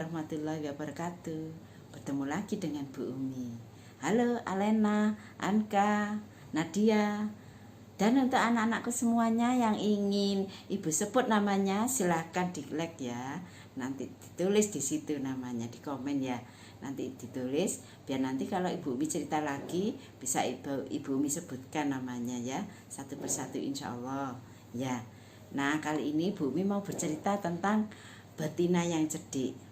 warahmatullahi wabarakatuh. Bertemu lagi dengan Bu Umi. Halo Alena, Anka, Nadia. Dan untuk anak-anakku semuanya yang ingin Ibu sebut namanya, silahkan di-like ya. Nanti ditulis di situ namanya, di komen ya. Nanti ditulis biar nanti kalau Ibu Umi cerita lagi bisa Ibu Umi sebutkan namanya ya, satu persatu insya Allah ya. Nah, kali ini Bu Umi mau bercerita tentang betina yang cerdik.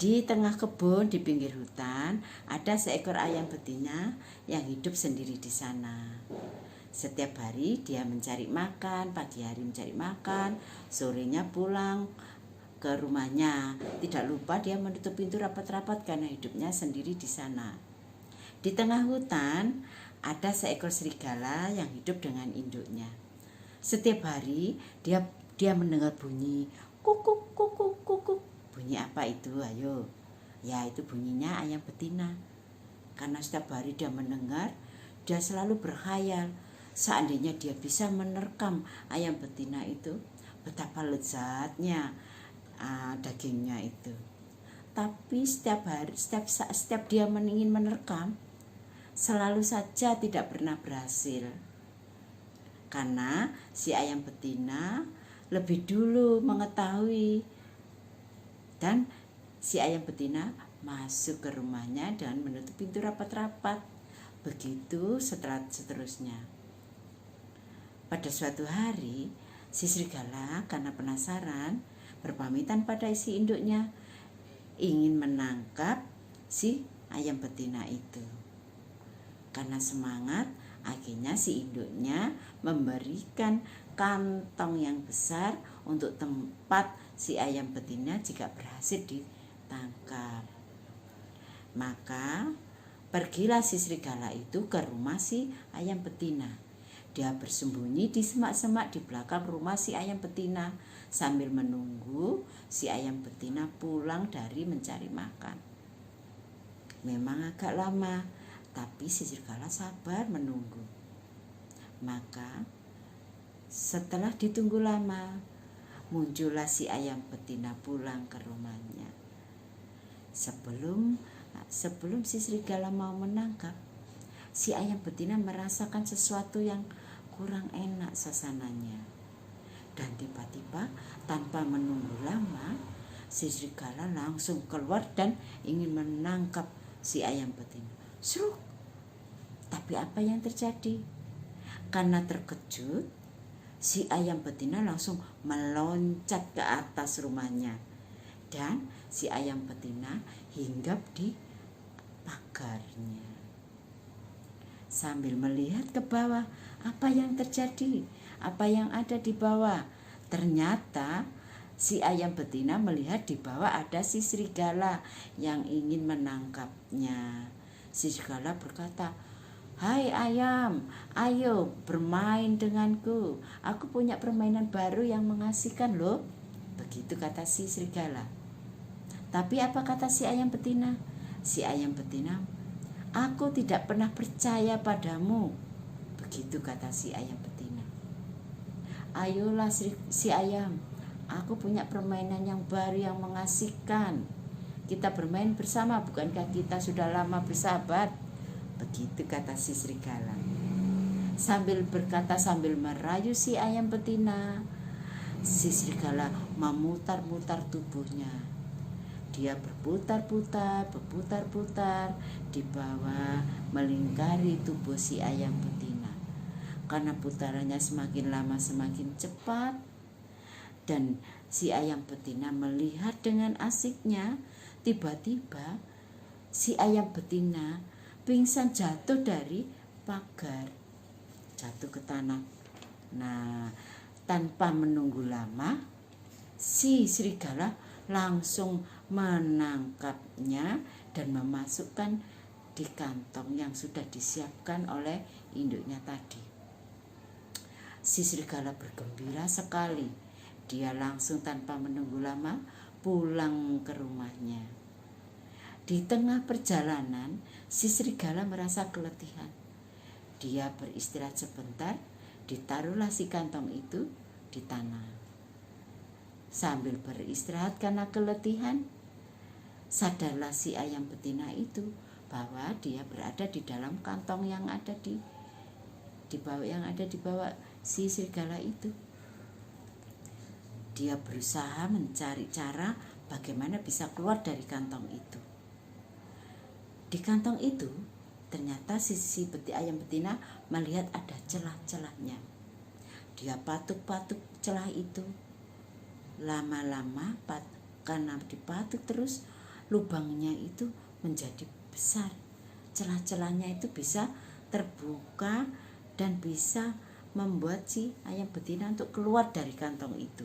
Di tengah kebun di pinggir hutan ada seekor ayam betina yang hidup sendiri di sana. Setiap hari dia mencari makan, pagi hari mencari makan, sorenya pulang ke rumahnya. Tidak lupa dia menutup pintu rapat-rapat karena hidupnya sendiri di sana. Di tengah hutan ada seekor serigala yang hidup dengan induknya. Setiap hari dia mendengar bunyi kukuk kukuk kukuk. Bunyi apa itu? Ayo. Ya, itu bunyinya ayam betina. Karena setiap hari dia mendengar, dia selalu berkhayal seandainya dia bisa menerkam ayam betina itu, betapa lezatnya dagingnya itu. Tapi setiap hari, setiap dia ingin menerkam, selalu saja tidak pernah berhasil. Karena si ayam betina lebih dulu mengetahui, dan si ayam betina masuk ke rumahnya dan menutup pintu rapat-rapat. Begitu seterusnya. Pada suatu hari, si serigala karena penasaran berpamitan pada si induknya, ingin menangkap si ayam betina itu. Karena semangat, akhirnya si induknya memberikan kantong yang besar untuk tempat si ayam betina jika berhasil ditangkap. Maka pergilah si serigala itu ke rumah si ayam betina. Dia bersembunyi di semak-semak di belakang rumah si ayam betina sambil menunggu si ayam betina pulang dari mencari makan. Memang agak lama, tapi si serigala sabar menunggu. Maka setelah ditunggu lama, muncullah si ayam betina pulang ke rumahnya. Sebelum si serigala mau menangkap, si ayam betina merasakan sesuatu yang kurang enak suasananya. Dan tiba-tiba tanpa menunggu lama, si serigala langsung keluar dan ingin menangkap si ayam betina. Seruk! Tapi apa yang terjadi? Karena terkejut, si ayam betina langsung meloncat ke atas rumahnya. Dan si ayam betina hinggap di pagarnya. Sambil melihat ke bawah, apa yang terjadi? Apa yang ada di bawah? Ternyata si ayam betina melihat di bawah ada si serigala yang ingin menangkapnya. Si serigala berkata, "Hai ayam, ayo bermain denganku. Aku punya permainan baru yang mengasihkan loh." Begitu kata si serigala. Tapi apa kata si ayam betina? Si ayam betina, "Aku tidak pernah percaya padamu." Begitu kata si ayam betina. "Ayolah si ayam, aku punya permainan yang baru yang mengasihkan. Kita bermain bersama, bukankah kita sudah lama bersahabat?" Begitu kata si serigala. Sambil berkata sambil merayu si ayam betina, si serigala memutar-mutar tubuhnya. Dia berputar-putar di bawah melingkari tubuh si ayam betina. Karena putarannya semakin lama semakin cepat, dan si ayam betina melihat dengan asiknya, tiba-tiba si ayam betina pingsan jatuh dari pagar, jatuh ke tanah. Nah, tanpa menunggu lama, si serigala langsung menangkapnya dan memasukkan di kantong yang sudah disiapkan oleh induknya tadi. Si serigala bergembira sekali. Dia langsung tanpa menunggu lama pulang ke rumahnya. Di tengah perjalanan, si serigala merasa keletihan. Dia beristirahat sebentar, ditaruhlah si kantong itu di tanah. Sambil beristirahat karena keletihan, sadarlah si ayam betina itu bahwa dia berada di dalam kantong yang ada di bawah si serigala itu. Dia berusaha mencari cara bagaimana bisa keluar dari kantong itu. Di kantong itu ternyata si ayam betina melihat ada celah-celahnya. Dia patuk-patuk celah itu. Lama-lama karena dipatuk terus, lubangnya itu menjadi besar. Celah-celahnya itu bisa terbuka dan bisa membuat si ayam betina untuk keluar dari kantong itu.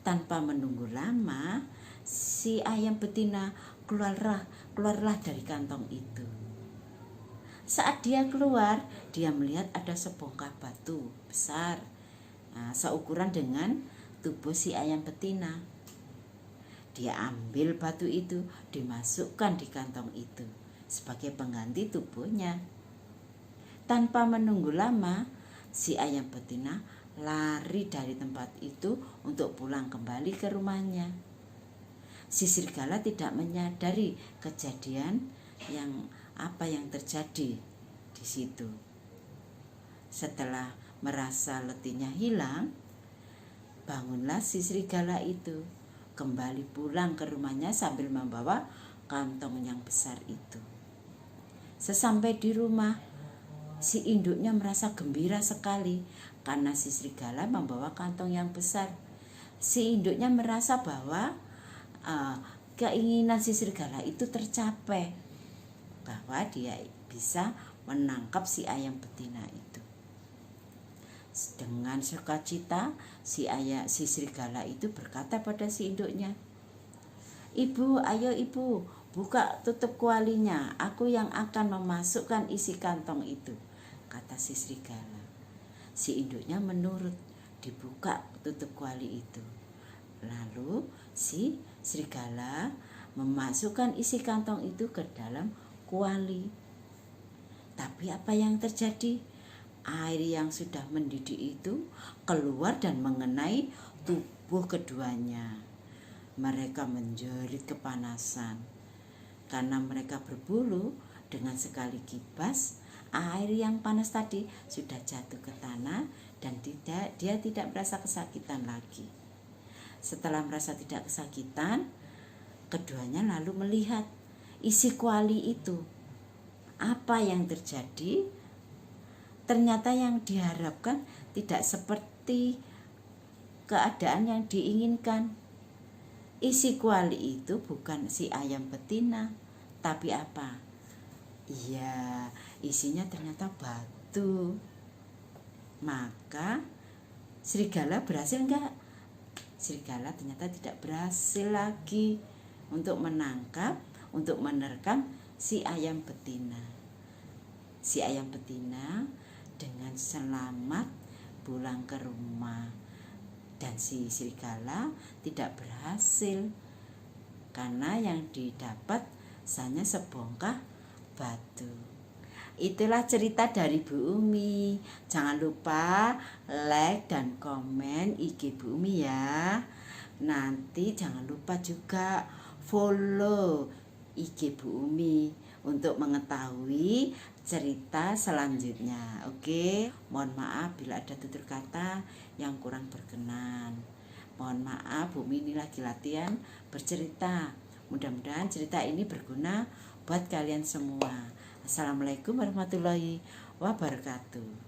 Tanpa menunggu lama, si ayam betina keluarlah dari kantong itu. Saat dia keluar, dia melihat ada sebongkah batu besar, seukuran dengan tubuh si ayam betina. Dia ambil batu itu, dimasukkan di kantong itu sebagai pengganti tubuhnya. Tanpa menunggu lama, si ayam betina lari dari tempat itu untuk pulang kembali ke rumahnya. Si serigala tidak menyadari kejadian yang terjadi di situ. Setelah merasa letihnya hilang, bangunlah si serigala itu kembali pulang ke rumahnya sambil membawa kantong yang besar itu. Sesampai di rumah, si induknya merasa gembira sekali karena si serigala membawa kantong yang besar. Si induknya merasa bahwa keinginan si serigala itu tercapai, bahwa dia bisa menangkap si ayam betina itu. Dengan sukacita si serigala itu berkata pada si induknya, "Ibu, ayo ibu, buka tutup kualinya, aku yang akan memasukkan isi kantong itu," kata si serigala. Si induknya menurut, dibuka tutup kuali itu. Lalu si serigala memasukkan isi kantong itu ke dalam kuali. Tapi apa yang terjadi? Air yang sudah mendidih itu keluar dan mengenai tubuh keduanya. Mereka menjerit kepanasan. Karena mereka berbulu, dengan sekali kibas, air yang panas tadi sudah jatuh ke tanah dan dia tidak merasa kesakitan lagi. Setelah merasa tidak kesakitan, keduanya lalu melihat isi kuali itu. Apa yang terjadi? Ternyata yang diharapkan tidak seperti keadaan yang diinginkan. Isi kuali itu bukan si ayam betina, tapi apa? Iya, isinya ternyata batu. Maka serigala berhasil enggak? Serigala ternyata tidak berhasil lagi untuk menangkap, untuk menerkam si ayam betina. Si ayam betina dengan selamat pulang ke rumah, dan si serigala tidak berhasil karena yang didapat hanya sebongkah batu. Itulah cerita dari Bu Umi. Jangan lupa like dan komen IG Bu Umi ya. Nanti jangan lupa juga follow IG Bu Umi untuk mengetahui cerita selanjutnya. Oke, mohon maaf bila ada tutur kata yang kurang berkenan. Mohon maaf, Bu Umi ini lagi latihan bercerita. Mudah-mudahan cerita ini berguna buat kalian semua. Assalamualaikum warahmatullahi wabarakatuh.